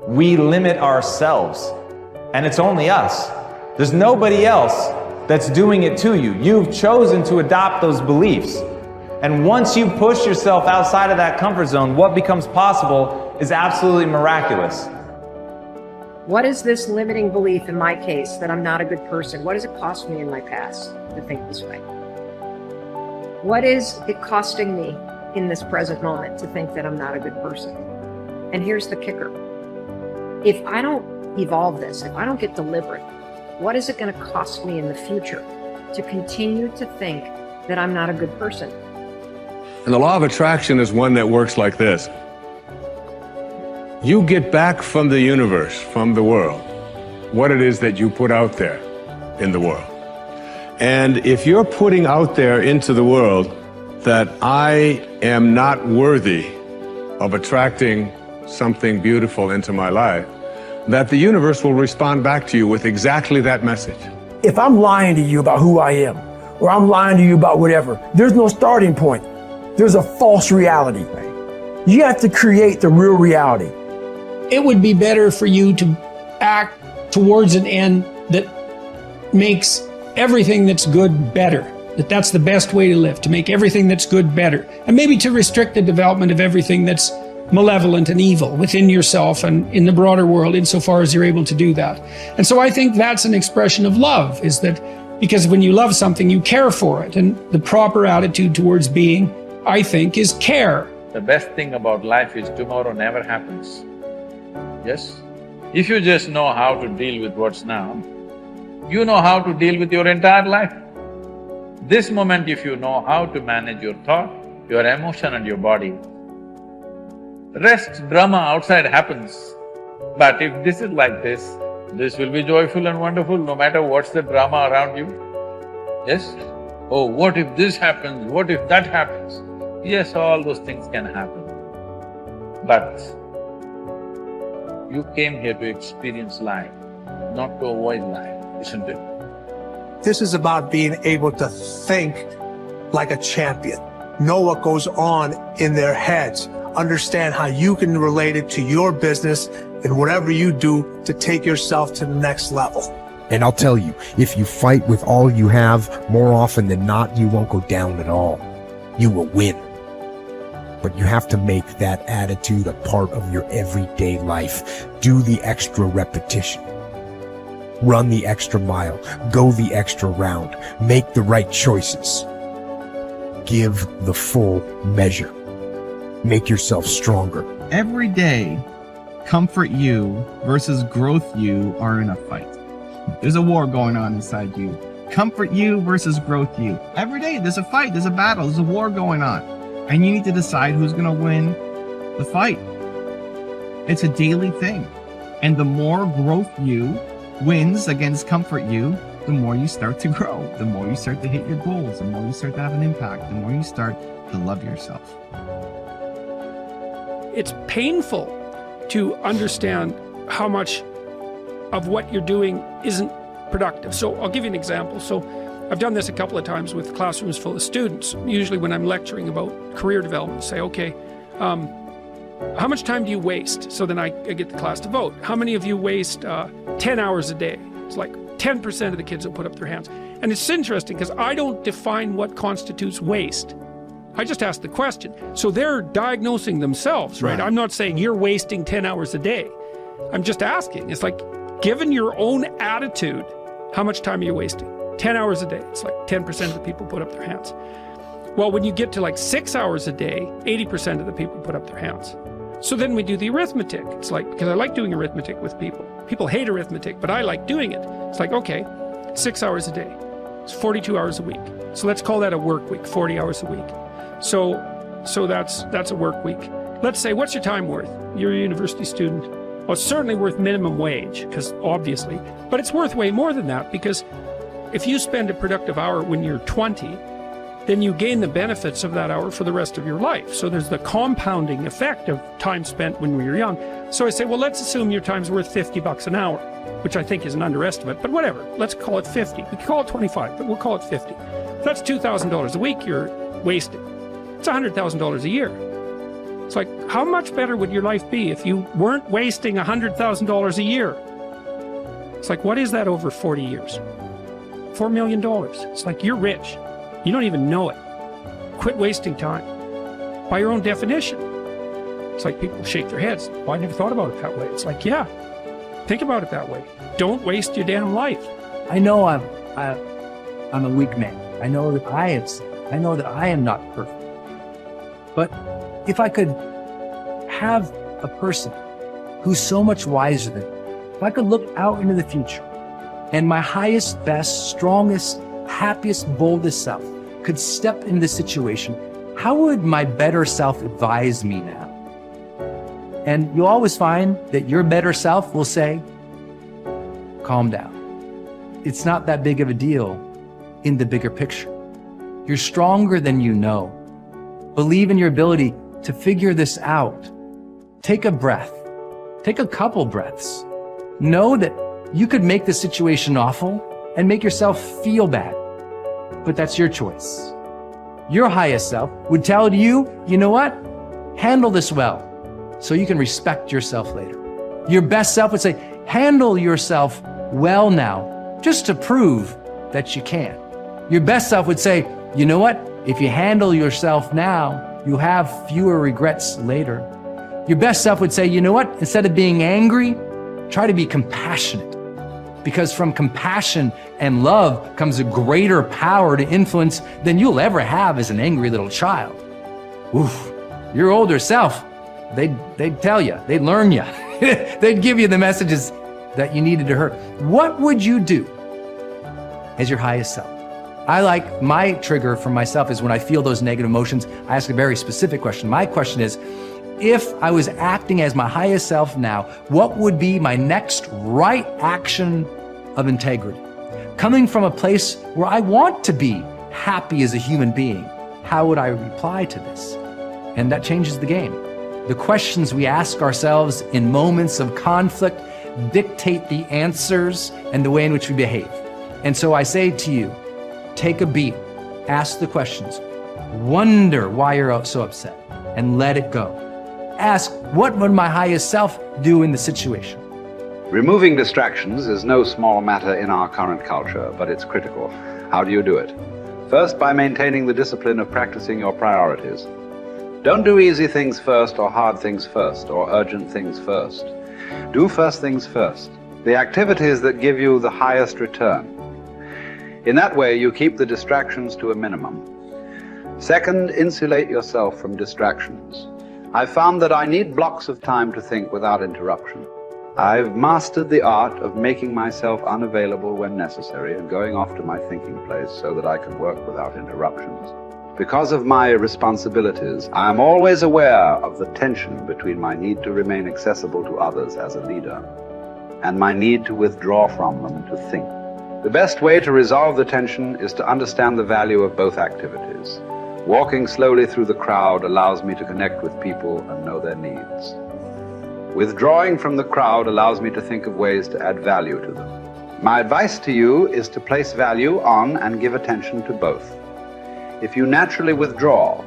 we limit ourselves. And it's only us. There's nobody else that's doing it to you. You've chosen to adopt those beliefs. And once you push yourself outside of that comfort zone, what becomes possible is absolutely miraculous. What is this limiting belief in my case that I'm not a good person? What does it cost me in my past to think this way? What is it costing me in this present moment to think that I'm not a good person? And here's the kicker. If I don't evolve this, if I don't get deliberate, what is it going to cost me in the future to continue to think that I'm not a good person? And the law of attraction is one that works like this. You get back from the universe, from the world, what it is that you put out there in the world. And if you're putting out there into the world that I am not worthy of attracting something beautiful into my life, that the universe will respond back to you with exactly that message. If I'm lying to you about who I am, or I'm lying to you about whatever, there's no starting point. There's a false reality. You have to create the real reality. It would be better for you to act towards an end that makes everything that's good better. That's the best way to live, to make everything that's good better. And maybe to restrict the development of everything that's malevolent and evil within yourself and in the broader world, insofar as you're able to do that. And so I think that's an expression of love, is that because when you love something, you care for it. And the proper attitude towards being, I think, is care. The best thing about life is tomorrow never happens. Yes? If you just know how to deal with what's now, you know how to deal with your entire life. This moment, if you know how to manage your thought, your emotion and your body, rest, drama outside happens. But if this is like this will be joyful and wonderful no matter what's the drama around you. Yes? Oh, what if this happens, what if that happens? Yes, all those things can happen. But you came here to experience life, not to avoid life, isn't it? This is about being able to think like a champion, know what goes on in their heads, understand how you can relate it to your business and whatever you do to take yourself to the next level. And I'll tell you, if you fight with all you have, more often than not, you won't go down at all. You will win. But you have to make that attitude a part of your everyday life. Do the extra repetition. Run the extra mile. Go the extra round. Make the right choices. Give the full measure. Make yourself stronger. Every day, comfort you versus growth you are in a fight. There's a war going on inside you. Comfort you versus growth you. Every day there's a fight, there's a battle, there's a war going on. And you need to decide who's gonna win the fight. It's a daily thing. And the more growth you wins against comfort you, the more you start to grow, the more you start to hit your goals, the more you start to have an impact, the more you start to love yourself. It's painful to understand how much of what you're doing isn't productive. So I'll give you an example. So I've done this a couple of times with classrooms full of students. Usually when I'm lecturing about career development, say, okay, how much time do you waste? So then I get the class to vote. How many of you waste 10 hours a day? It's like 10% of the kids will put up their hands. And it's interesting because I don't define what constitutes waste. I just ask the question. So they're diagnosing themselves, right? I'm not saying you're wasting 10 hours a day. I'm just asking. It's like, given your own attitude, how much time are you wasting? 10 hours a day. It's like 10% of the people put up their hands. Well, when you get to like 6 hours a day, 80% of the people put up their hands. So then we do the arithmetic. It's like, because I like doing arithmetic with people. People hate arithmetic, but I like doing it. It's like, okay, 6 hours a day. It's 42 hours a week. So let's call that a work week, 40 hours a week. So that's a work week. Let's say, what's your time worth? You're a university student. Well, it's certainly worth minimum wage, because obviously, but it's worth way more than that, because if you spend a productive hour when you're 20, then you gain the benefits of that hour for the rest of your life. So there's the compounding effect of time spent when we were young. So I say, well, let's assume your time's worth $50 an hour, which I think is an underestimate, but whatever, let's call it 50. We can call it 25, but we'll call it 50. That's $2,000 a week you're wasting. It's $100,000 a year. It's like, how much better would your life be if you weren't wasting $100,000 a year? It's like, what is that over 40 years? $4 million. It's like, you're rich. You don't even know it. Quit wasting time. By your own definition. It's like people shake their heads. Well, I never thought about it that way. It's like, yeah, think about it that way. Don't waste your damn life. I know I'm a weak man. I know that I have sinned. I know that I am not perfect. But if I could have a person who's so much wiser than me, if I could look out into the future and my highest, best, strongest, happiest, boldest self could step into the situation, how would my better self advise me now? And you'll always find that your better self will say, calm down. It's not that big of a deal in the bigger picture. You're stronger than you know. Believe in your ability to figure this out. Take a breath. Take a couple breaths. Know that you could make the situation awful and make yourself feel bad, but that's your choice. Your highest self would tell you, you know what? Handle this well so you can respect yourself later. Your best self would say, handle yourself well now, just to prove that you can. Your best self would say, you know what? If you handle yourself now, you'll have fewer regrets later. Your best self would say, you know what? Instead of being angry, try to be compassionate. Because from compassion and love comes a greater power to influence than you'll ever have as an angry little child. Oof, your older self, they'd tell you, they'd learn you. They'd give you the messages that you needed to hear. What would you do as your highest self? I like my trigger for myself is when I feel those negative emotions, I ask a very specific question. My question is, if I was acting as my highest self now, what would be my next right action of integrity? Coming from a place where I want to be happy as a human being, how would I reply to this? And that changes the game. The questions we ask ourselves in moments of conflict dictate the answers and the way in which we behave. And so I say to you, take a beat, ask the questions, wonder why you're so upset, and let it go. Ask, what would my highest self do in the situation? Removing distractions is no small matter in our current culture, but it's critical. How do you do it? First, by maintaining the discipline of practicing your priorities. Don't do easy things first, or hard things first, or urgent things first. Do first things first, the activities that give you the highest return. In that way, you keep the distractions to a minimum. Second, insulate yourself from distractions. I've found that I need blocks of time to think without interruption. I've mastered the art of making myself unavailable when necessary and going off to my thinking place so that I can work without interruptions. Because of my responsibilities, I am always aware of the tension between my need to remain accessible to others as a leader and my need to withdraw from them to think. The best way to resolve the tension is to understand the value of both activities. Walking slowly through the crowd allows me to connect with people and know their needs. Withdrawing from the crowd allows me to think of ways to add value to them. My advice to you is to place value on and give attention to both. If you naturally withdraw,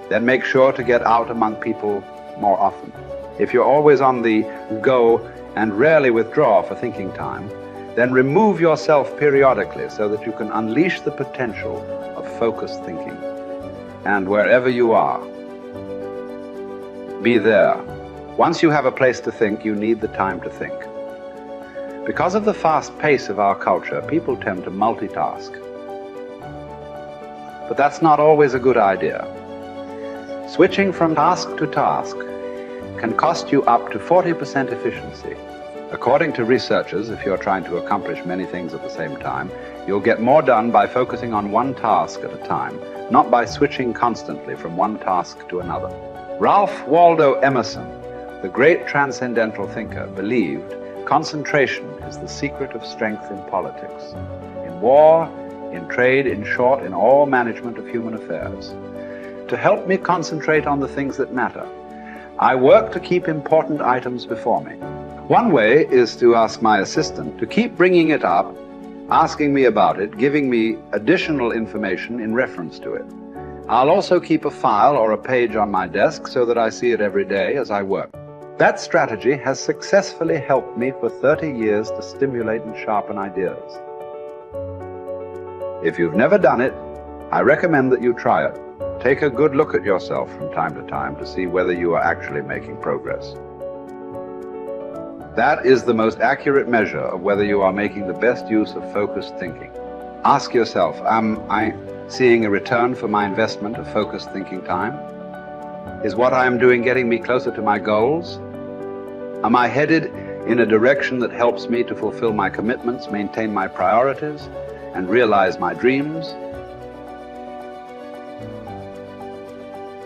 then make sure to get out among people more often. If you're always on the go and rarely withdraw for thinking time, then remove yourself periodically so that you can unleash the potential of focused thinking. And wherever you are, be there. Once you have a place to think, you need the time to think. Because of the fast pace of our culture, people tend to multitask. But that's not always a good idea. Switching from task to task can cost you up to 40% efficiency. According to researchers, if you're trying to accomplish many things at the same time, you'll get more done by focusing on one task at a time, not by switching constantly from one task to another. Ralph Waldo Emerson, the great transcendental thinker, believed concentration is the secret of strength in politics, in war, in trade, in short, in all management of human affairs. To help me concentrate on the things that matter, I work to keep important items before me. One way is to ask my assistant to keep bringing it up, asking me about it, giving me additional information in reference to it. I'll also keep a file or a page on my desk so that I see it every day as I work. That strategy has successfully helped me for 30 years to stimulate and sharpen ideas. If you've never done it, I recommend that you try it. Take a good look at yourself from time to time to see whether you are actually making progress. That is the most accurate measure of whether you are making the best use of focused thinking. Ask yourself, am I seeing a return for my investment of focused thinking time? Is what I am doing getting me closer to my goals? Am I headed in a direction that helps me to fulfill my commitments, maintain my priorities, and realize my dreams?